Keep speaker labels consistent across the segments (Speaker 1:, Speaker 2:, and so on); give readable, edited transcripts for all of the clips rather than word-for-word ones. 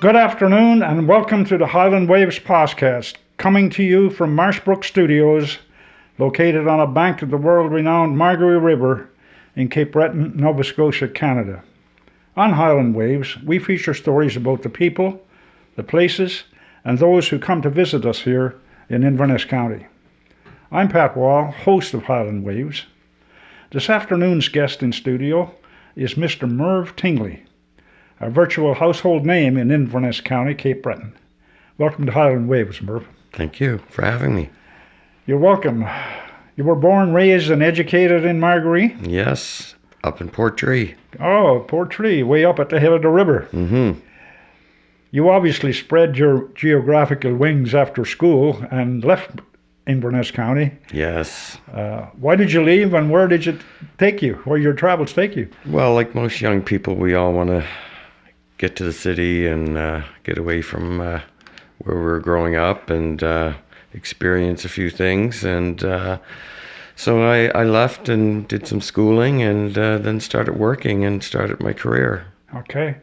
Speaker 1: Good afternoon and welcome to the Highland Waves podcast, coming to you from Marshbrook Studios, located on a bank of the world-renowned Margaree River in Cape Breton, Nova Scotia, Canada. On Highland Waves, we feature stories about the people, the places, and those who come to visit us here in Inverness County. I'm Pat Wall, host of Highland Waves. This afternoon's guest in studio is Mr. Merv Tingley, a virtual household name in Inverness County, Cape Breton. Welcome to Highland Waves, Merv.
Speaker 2: Thank you for having me.
Speaker 1: You're welcome. You were born, raised, and educated in Margaree?
Speaker 2: Yes, up in Portree.
Speaker 1: Oh, Portree, way up at the head of the river.
Speaker 2: Mm-hmm.
Speaker 1: You obviously spread your geographical wings after school and left Inverness County.
Speaker 2: Yes.
Speaker 1: Why did you leave and where did it take you? Where your travels take you?
Speaker 2: Well, like most young people, we all want to get to the city and get away from where we were growing up and experience a few things. And so I left and did some schooling and then started working and started my career.
Speaker 1: Okay.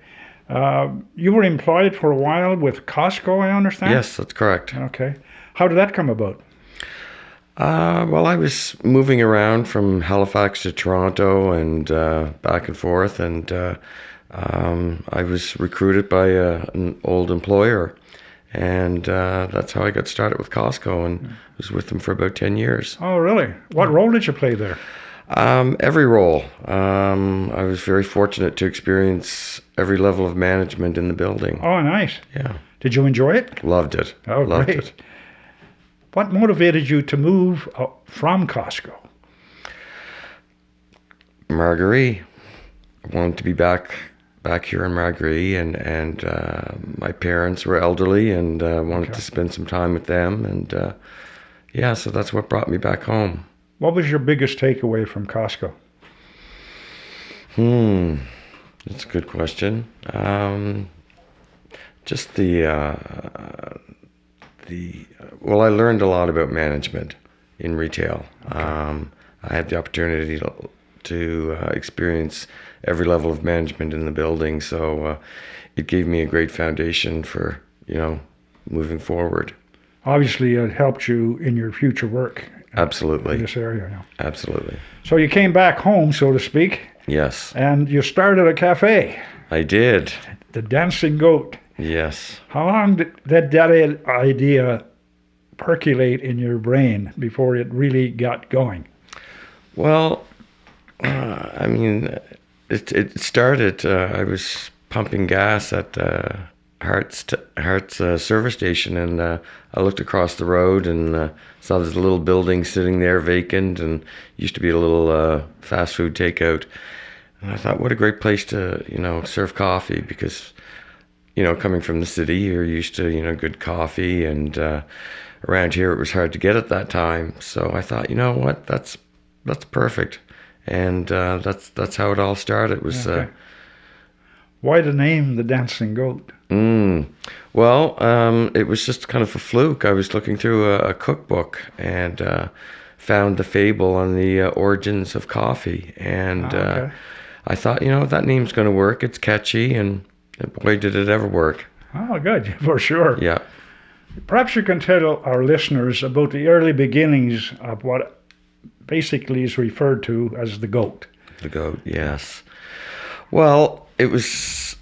Speaker 1: You were employed for a while with Costco, I understand?
Speaker 2: Yes, that's correct.
Speaker 1: Okay. How did that come about?
Speaker 2: Well, I was moving around from Halifax to Toronto and back and forth, and I was recruited by an old employer, and that's how I got started with Costco, and was with them for about 10 years.
Speaker 1: Oh, really? What role did you play there?
Speaker 2: Every role. I was very fortunate to experience every level of management in the building.
Speaker 1: Oh, nice.
Speaker 2: Yeah.
Speaker 1: Did you enjoy it?
Speaker 2: Loved it.
Speaker 1: Oh,
Speaker 2: Loved
Speaker 1: great.
Speaker 2: it.
Speaker 1: What motivated you to move from Costco?
Speaker 2: Margaree. I wanted to be back here in Margaree, and my parents were elderly, and wanted to spend some time with them, and so that's what brought me back home.
Speaker 1: What was your biggest takeaway from Costco?
Speaker 2: That's a good question. Just well, I learned a lot about management in retail. Okay. I had the opportunity to experience every level of management in the building, so it gave me a great foundation for, moving forward.
Speaker 1: Obviously, it helped you in your future work.
Speaker 2: Absolutely.
Speaker 1: In this area. Yeah.
Speaker 2: Absolutely.
Speaker 1: So you came back home, so to speak.
Speaker 2: Yes.
Speaker 1: And you started a cafe.
Speaker 2: I did.
Speaker 1: The Dancing Goat.
Speaker 2: Yes.
Speaker 1: How long did that idea percolate in your brain before it really got going?
Speaker 2: Well, it started, I was pumping gas at Hart's service station, and I looked across the road and saw this little building sitting there vacant, and used to be a little fast food takeout. And I thought, what a great place to, serve coffee, because, coming from the city, you're used to, good coffee, and around here it was hard to get at that time. So I thought, what, that's perfect. And that's how it all started. It was
Speaker 1: why the name The Dancing Goat?
Speaker 2: Well, it was just kind of a fluke. I was looking through a cookbook and found the fable on the origins of coffee. And I thought, that name's going to work. It's catchy, and boy, did it ever work.
Speaker 1: Oh, good, for sure.
Speaker 2: Yeah.
Speaker 1: Perhaps you can tell our listeners about the early beginnings of what basically is referred to as the goat.
Speaker 2: The goat, yes. Well, it was,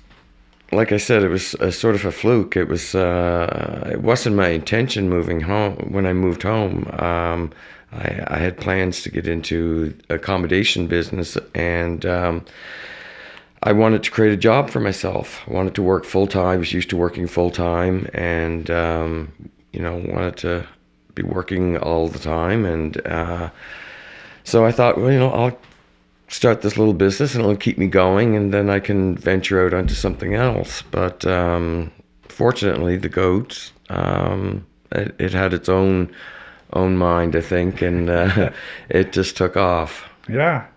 Speaker 2: like I said, it was a sort of a fluke. It was, it wasn't my intention moving home. When I moved home, I had plans to get into accommodation business, and I wanted to create a job for myself. I wanted to work full-time. I was used to working full-time, and, wanted to be working all the time. And so I thought, well, I'll start this little business and it'll keep me going, and then I can venture out onto something else. But fortunately, the goat, it had its own mind, I think, and it just took off.
Speaker 1: Yeah.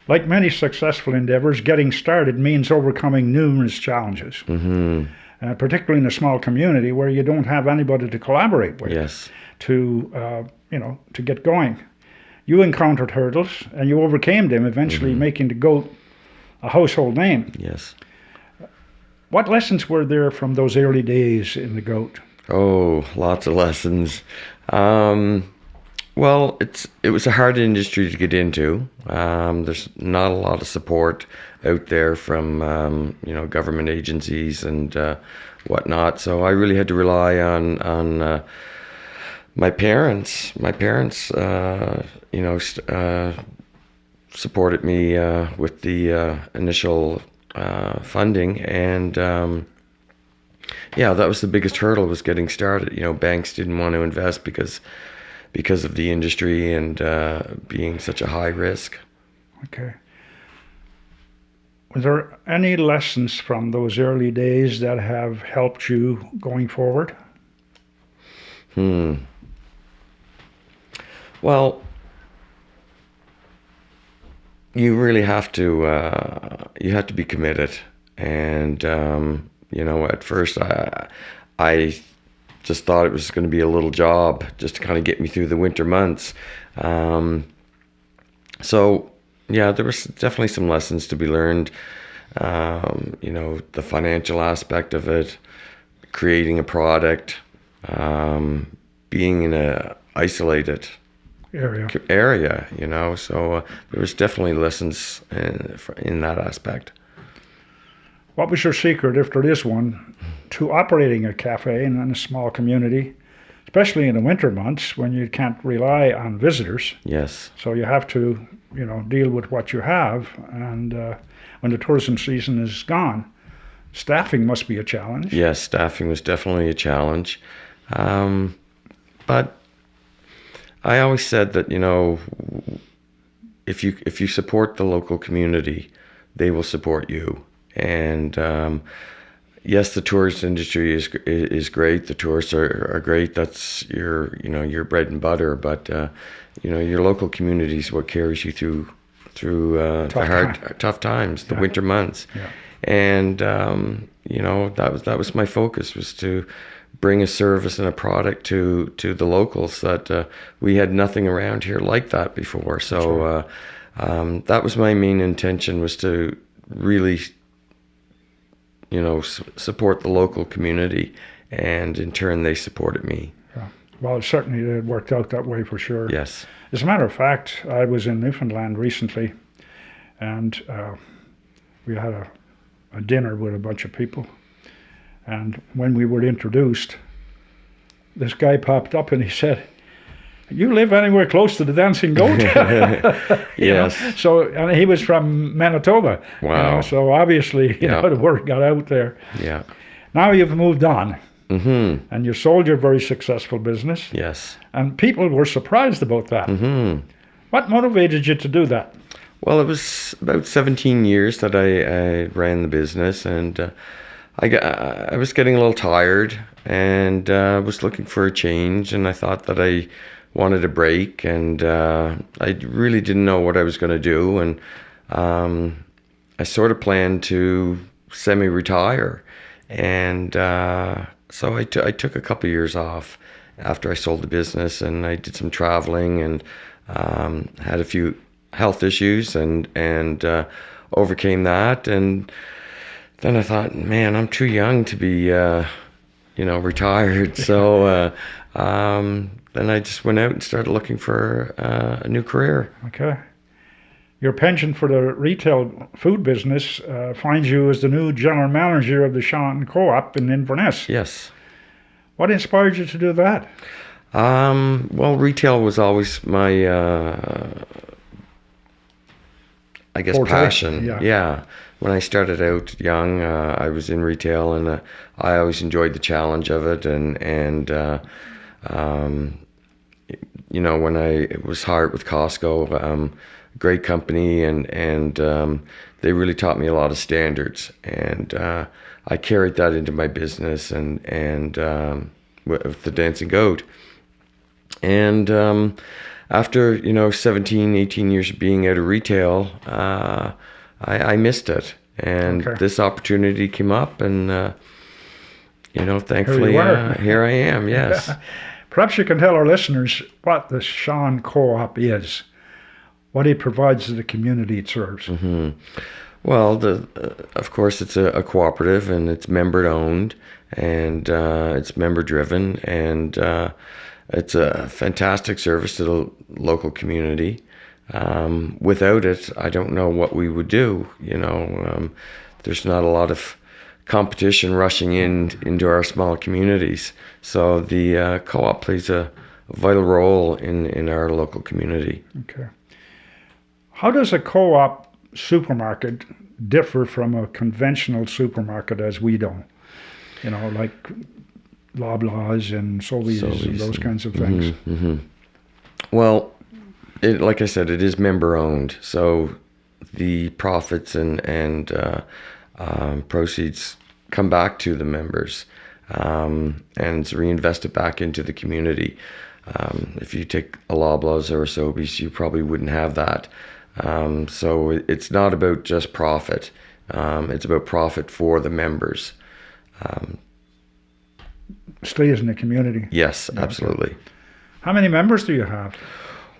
Speaker 1: Like many successful endeavors, getting started means overcoming numerous challenges, particularly in a small community where you don't have anybody to collaborate with.
Speaker 2: Yes.
Speaker 1: To get going. You encountered hurdles and you overcame them, eventually making the goat a household name.
Speaker 2: Yes.
Speaker 1: What lessons were there from those early days in the goat?
Speaker 2: Oh, lots of lessons. Well, it was a hard industry to get into. There's not a lot of support out there from government agencies and whatnot. So I really had to rely on my parents. My parents, supported me with the initial funding, and that was the biggest hurdle, was getting started. Banks didn't want to invest because of the industry and being such a high risk.
Speaker 1: Okay. Were there any lessons from those early days that have helped you going forward?
Speaker 2: Well, you really have to be committed, and at first I just thought it was going to be a little job just to kind of get me through the winter months. There was definitely some lessons to be learned. The financial aspect of it, creating a product, being in a isolated area, so there was definitely lessons in that aspect.
Speaker 1: What was your secret, if there is one, to operating a cafe in a small community, especially in the winter months when you can't rely on visitors?
Speaker 2: Yes.
Speaker 1: So you have to, deal with what you have, and when the tourism season is gone, staffing must be a challenge.
Speaker 2: Yes, staffing was definitely a challenge, but I always said that if you support the local community, they will support you. And yes, the tourist industry is great. The tourists are great. That's your bread and butter. But your local community is what carries you through tough times, the winter months.
Speaker 1: Yeah.
Speaker 2: And that was my focus, was to bring a service and a product to the locals that we had nothing around here like that before. So that was my main intention, was to really support the local community, and in turn they supported me.
Speaker 1: Yeah. Well, certainly it worked out that way for sure.
Speaker 2: Yes.
Speaker 1: As a matter of fact, I was in Newfoundland recently, and we had a dinner with a bunch of people. And when we were introduced, this guy popped up and he said, "You live anywhere close to the Dancing Goat?"
Speaker 2: Yes.
Speaker 1: So, and he was from Manitoba.
Speaker 2: Wow.
Speaker 1: So obviously, the word got out there.
Speaker 2: Yeah.
Speaker 1: Now you've moved on.
Speaker 2: Mm-hmm.
Speaker 1: And you sold your very successful business.
Speaker 2: Yes.
Speaker 1: And people were surprised about that.
Speaker 2: Mm-hmm.
Speaker 1: What motivated you to do that?
Speaker 2: Well, it was about 17 years that I ran the business, and I was getting a little tired, and was looking for a change, and I thought that I wanted a break, and I really didn't know what I was going to do, and I sort of planned to semi-retire, and so I took a couple of years off after I sold the business, and I did some traveling, and had a few health issues, and overcame that, and then I thought, man, I'm too young to be retired. So then I just went out and started looking for a new career.
Speaker 1: Okay. Your penchant for the retail food business finds you as the new general manager of the Sean Co-op in Inverness.
Speaker 2: Yes.
Speaker 1: What inspired you to do that?
Speaker 2: Well, retail was always my, I guess,
Speaker 1: Forte.
Speaker 2: passion.
Speaker 1: Yeah.
Speaker 2: When I started out young, I was in retail, and I always enjoyed the challenge of it. And when I was hired with Costco, great company, and they really taught me a lot of standards, and I carried that into my business, and with the Dancing Goat. And after 17, 18 years of being out of retail, I missed it, and this opportunity came up, and thankfully here I am. Yes.
Speaker 1: Perhaps you can tell our listeners what the Sean Co-op is, what it provides to the community it serves.
Speaker 2: Mm-hmm. Well, of course, it's a cooperative, and it's member owned, and it's member driven, and it's a fantastic service to the local community. Without it, I don't know what we would do. There's not a lot of competition rushing into our small communities, so the co-op plays a vital role in our local community.
Speaker 1: Okay. How does a co-op supermarket differ from a conventional supermarket as we know? Like Loblaws and Sobeys and those kinds of things.
Speaker 2: Well, like I said, it is member owned, so the profits and proceeds come back to the members, and it's reinvested back into the community. If you take a Loblaws or a Sobeys, you probably wouldn't have that. So it's not about just profit. It's about profit for the members.
Speaker 1: Stays in the community.
Speaker 2: Yes, absolutely.
Speaker 1: Okay. How many members do you have?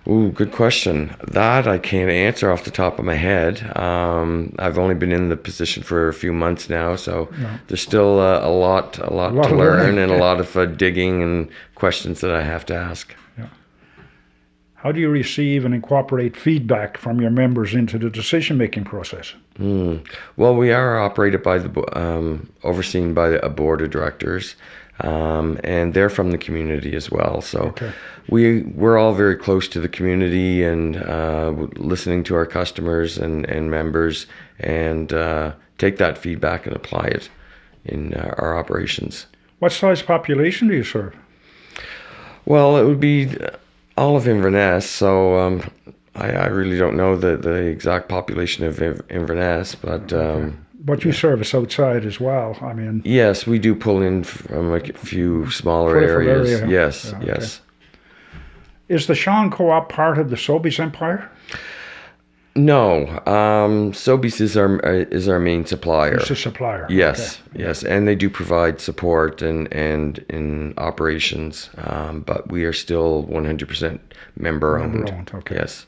Speaker 2: Ooh, good question. That I can't answer off the top of my head. I've only been in the position for a few months now, so there's still a lot to learn and a lot of digging and questions that I have to ask.
Speaker 1: Yeah. How do you receive and incorporate feedback from your members into the decision-making process?
Speaker 2: Well, we are operated by overseen by a board of directors. And they're from the community as well. So we're all very close to the community and listening to our customers and members, and take that feedback and apply it in our operations.
Speaker 1: What size population do you serve?
Speaker 2: Well, it would be all of Inverness. So I really don't know the exact population of Inverness, but...
Speaker 1: But you service outside as well. I mean,
Speaker 2: yes, we do pull in from a few smaller areas.
Speaker 1: Area.
Speaker 2: Yes,
Speaker 1: Yeah,
Speaker 2: yes.
Speaker 1: Is the Sean Co-op part of the Sobeys empire?
Speaker 2: No, Sobeys is our main supplier.
Speaker 1: It's a supplier.
Speaker 2: Yes, yes, and they do provide support and in operations, but we are still 100% member owned.
Speaker 1: Okay.
Speaker 2: Yes.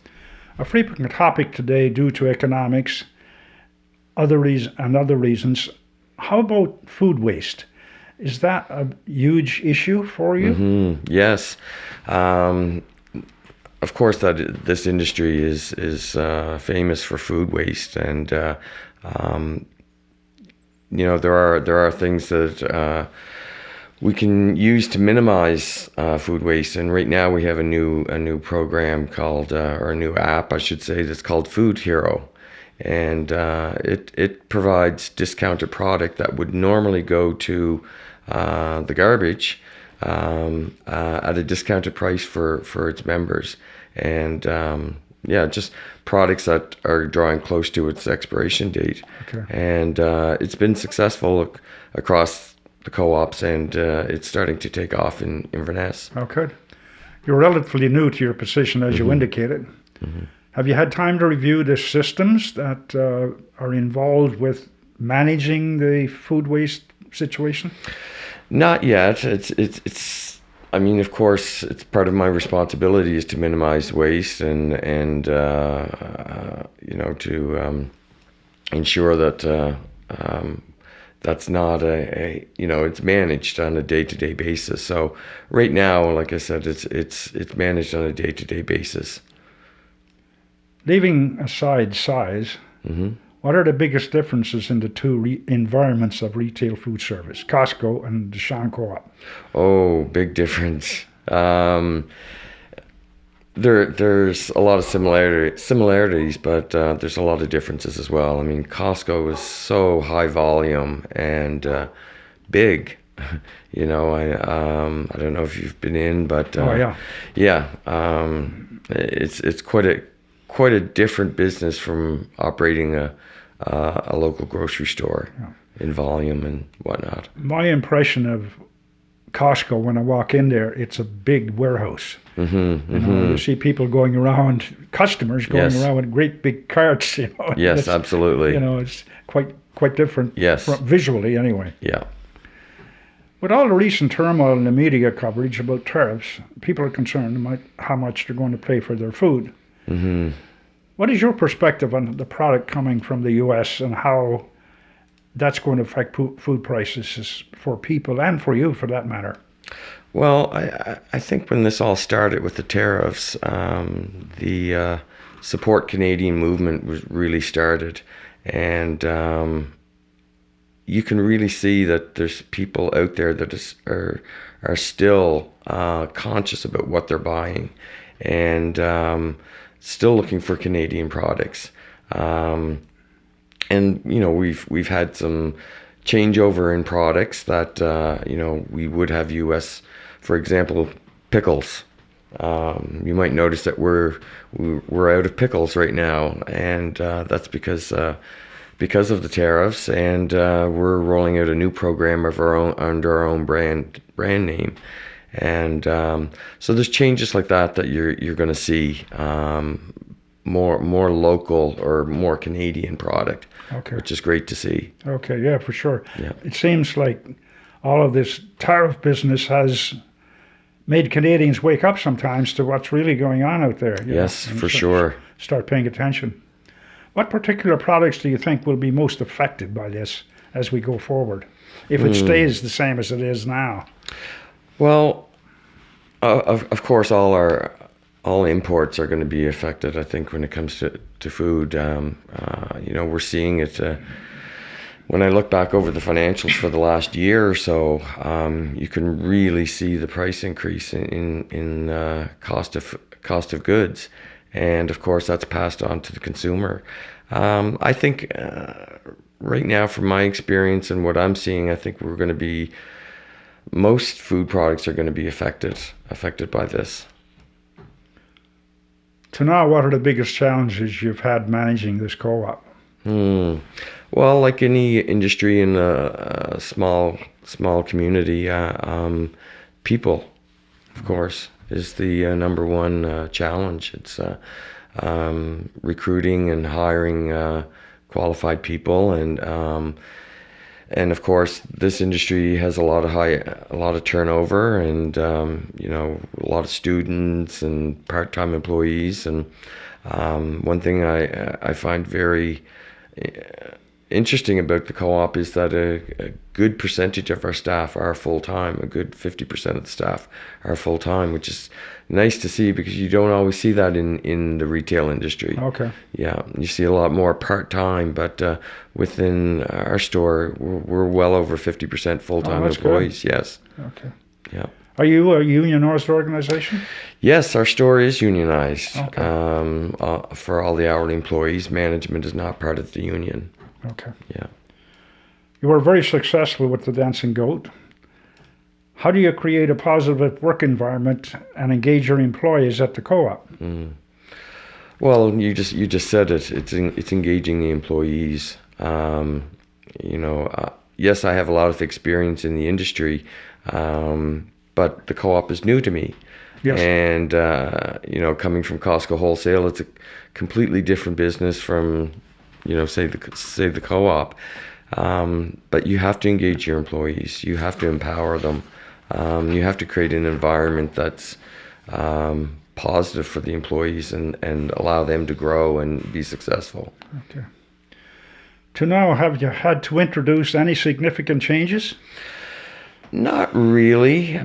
Speaker 1: A frequent topic today, due to economics, other reasons. How about food waste? Is that a huge issue for you?
Speaker 2: Yes. Of course, this industry is famous for food waste, and there are things that we can use to minimize food waste. And right now we have a new program called, or a new app, I should say, that's called Food Hero. And it provides discounted product that would normally go to the garbage at a discounted price for its members. And just products that are drawing close to its expiration date.
Speaker 1: Okay.
Speaker 2: And it's been successful across the co-ops, and it's starting to take off in Inverness.
Speaker 1: Okay. You're relatively new to your position, as you indicated. Have you had time to review the systems that are involved with managing the food waste situation?
Speaker 2: Not yet. It's. I mean, of course, it's part of my responsibility is to minimize waste and to ensure that that's not it's managed on a day-to-day basis. So right now, like I said, it's managed on a day-to-day basis.
Speaker 1: Leaving aside size, what are the biggest differences in the two environments of retail food service, Costco and the Sean Co-op?
Speaker 2: Oh, big difference. There's a lot of similarities, but there's a lot of differences as well. I mean, Costco is so high volume and big. I don't know if you've been in, but it's quite a different business from operating a local grocery store in volume and whatnot.
Speaker 1: My impression of Costco, when I walk in there, it's a big warehouse. You see people going around, customers going around with great big carts.
Speaker 2: Yes, absolutely.
Speaker 1: It's quite different.
Speaker 2: Yes.
Speaker 1: Visually, anyway.
Speaker 2: Yeah.
Speaker 1: With all the recent turmoil in the media coverage about tariffs, people are concerned about how much they're going to pay for their food. What is your perspective on the product coming from the US and how that's going to affect food prices for people and for you, for that matter?
Speaker 2: Well, I think when this all started with the tariffs, the support Canadian movement was really started, and you can really see that there's people out there that are still conscious about what they're buying, and still looking for Canadian products. And we've had some changeover in products that we would have U.S. For example, pickles. You might notice that we're out of pickles right now, and that's because of the tariffs, and we're rolling out a new program of our own under our own brand name, and so there's changes like that you're going to see, more local or more Canadian product,
Speaker 1: Okay.
Speaker 2: which is great to see.
Speaker 1: Okay, yeah, for sure.
Speaker 2: Yeah.
Speaker 1: It seems like all of this tariff business has made Canadians wake up sometimes to what's really going on out there.
Speaker 2: Yes,
Speaker 1: and
Speaker 2: for sure.
Speaker 1: Start paying attention. What particular products do you think will be most affected by this as we go forward, if it stays the same as it is now?
Speaker 2: Well, of course, all imports are going to be affected, I think, when it comes to food. We're seeing it. When I look back over the financials for the last year or so, you can really see the price increase in cost of goods, and of course that's passed on to the consumer. I think right now, from my experience and what I'm seeing, I think most food products are going to be affected by this.
Speaker 1: To now, what are the biggest challenges you've had managing this co-op?
Speaker 2: Well, like any industry in a small community, people, of course, is the number one challenge. It's recruiting and hiring qualified people, and of course, this industry has a lot of turnover, and a lot of students and part-time employees. And one thing I find very interesting about the co-op is that a good percentage of our staff are full-time. A good 50% of the staff are full-time, which is nice to see, because you don't always see that in the retail industry.
Speaker 1: Okay.
Speaker 2: Yeah, you see a lot more part-time, but within our store, we're well over 50% full-time employees.
Speaker 1: Good.
Speaker 2: Yes.
Speaker 1: Okay.
Speaker 2: Yeah.
Speaker 1: Are you a unionized organization?
Speaker 2: Yes, our store is unionized.
Speaker 1: Okay.
Speaker 2: For all the hourly employees, management is not part of the union.
Speaker 1: Okay.
Speaker 2: Yeah.
Speaker 1: You were very successful with the Dancing Goat. How do you create a positive work environment and engage your employees at the co-op?
Speaker 2: Well, you just said it. It's engaging the employees. Yes, I have a lot of experience in the industry, but the co-op is new to me.
Speaker 1: Yes.
Speaker 2: And coming from Costco Wholesale, it's a completely different business from, say the co-op. But you have to engage your employees. You have to empower them. You have to create an environment that's positive for the employees and allow them to grow and be successful.
Speaker 1: Okay. To now, have you had to introduce any significant changes?
Speaker 2: Not really.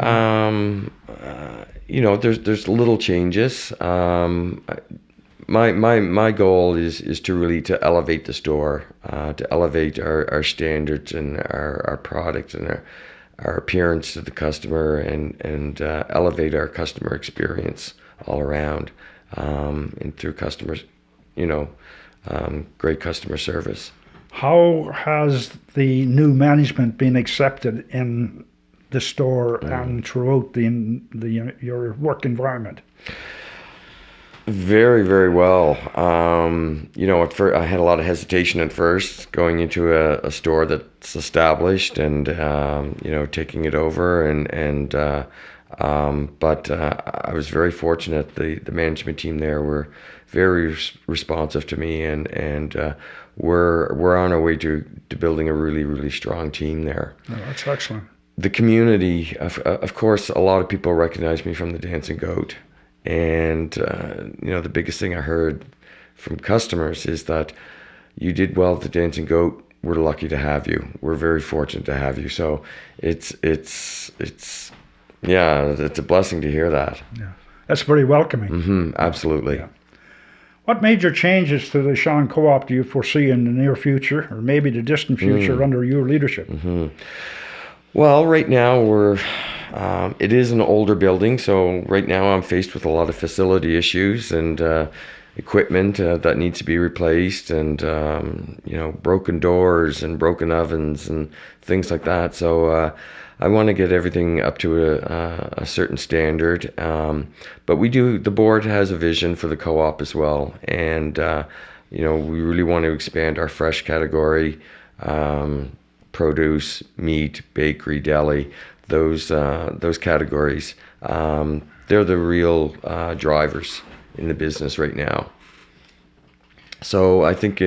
Speaker 2: There's little changes. My goal is to elevate the store, to elevate our standards and our product and our appearance to the customer, and elevate our customer experience all around, and through customers, great customer service.
Speaker 1: How has the new management been accepted in the store and throughout your work environment?
Speaker 2: Very, very well. At first, I had a lot of hesitation at first going into a store that's established and taking it over, but I was very fortunate. The management team there were very responsive to me, and we're on our way to building a really, really strong team there.
Speaker 1: Oh, that's excellent.
Speaker 2: The community, of course, a lot of people recognize me from the Dancing Goat. And, the biggest thing I heard from customers is that you did well at the Dancing Goat. We're lucky to have you. We're very fortunate to have you. So it's a blessing to hear that.
Speaker 1: Yeah, that's very welcoming.
Speaker 2: Absolutely.
Speaker 1: Yeah. What major changes to the Sean Co-op do you foresee in the near future, or maybe the distant future, under your leadership?
Speaker 2: Well, right now it is an older building, so right now I'm faced with a lot of facility issues and equipment that needs to be replaced, and broken doors and broken ovens and things like that. So I want to get everything up to a certain standard. But the board has a vision for the co-op as well, and we really want to expand our fresh category. Produce, meat, bakery, deli, those categories. They're the real drivers in the business right now. So I think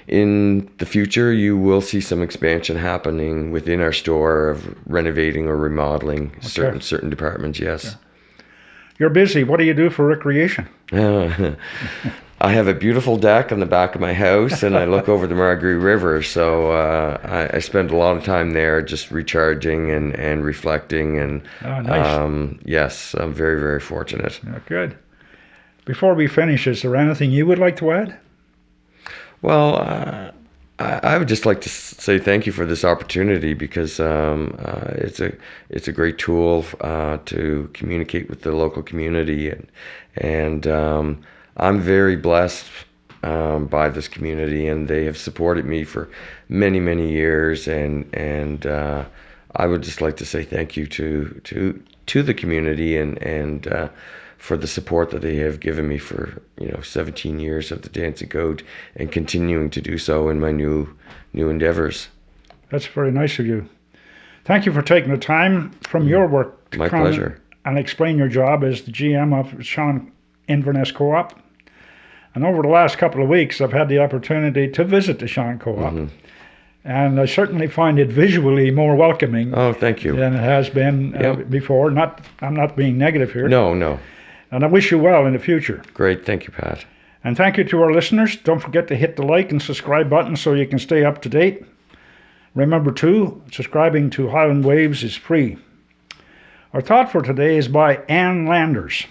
Speaker 2: in the future you will see some expansion happening within our store of renovating or remodeling certain departments. Yes.
Speaker 1: Yeah. You're busy. What do you do for recreation?
Speaker 2: I have a beautiful deck on the back of my house, and I look over the Margaree River. So I spend a lot of time there, just recharging and reflecting. And
Speaker 1: nice.
Speaker 2: Yes, I'm very, very fortunate.
Speaker 1: Yeah, good. Before we finish, is there anything you would like to add?
Speaker 2: Well, I would just like to say thank you for this opportunity, because it's a great tool to communicate with the local community, and I'm very blessed by this community, and they have supported me for many, many years, and I would just like to say thank you to the community and for the support that they have given me for 17 years of the Dancing Goat, and continuing to do so in my new endeavors.
Speaker 1: That's very nice of you. Thank you for taking the time from your work to
Speaker 2: My
Speaker 1: come
Speaker 2: pleasure.
Speaker 1: and explain your job as the GM of Sean Inverness Co-op. And over the last couple of weeks, I've had the opportunity to visit the Sean Co-op. And I certainly find it visually more welcoming.
Speaker 2: Oh, thank you.
Speaker 1: Than it has been before. I'm not being negative here.
Speaker 2: No.
Speaker 1: And I wish you well in the future.
Speaker 2: Great. Thank you, Pat.
Speaker 1: And thank you to our listeners. Don't forget to hit the like and subscribe button so you can stay up to date. Remember, too, subscribing to Highland Waves is free. Our thought for today is by Ann Landers,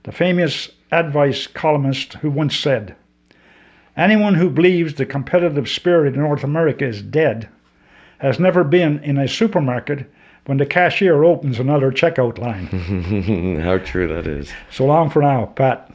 Speaker 1: the famous advice columnist, who once said, "Anyone who believes the competitive spirit in North America is dead has never been in a supermarket when the cashier opens another checkout line."
Speaker 2: How true that is.
Speaker 1: So long for now, Pat.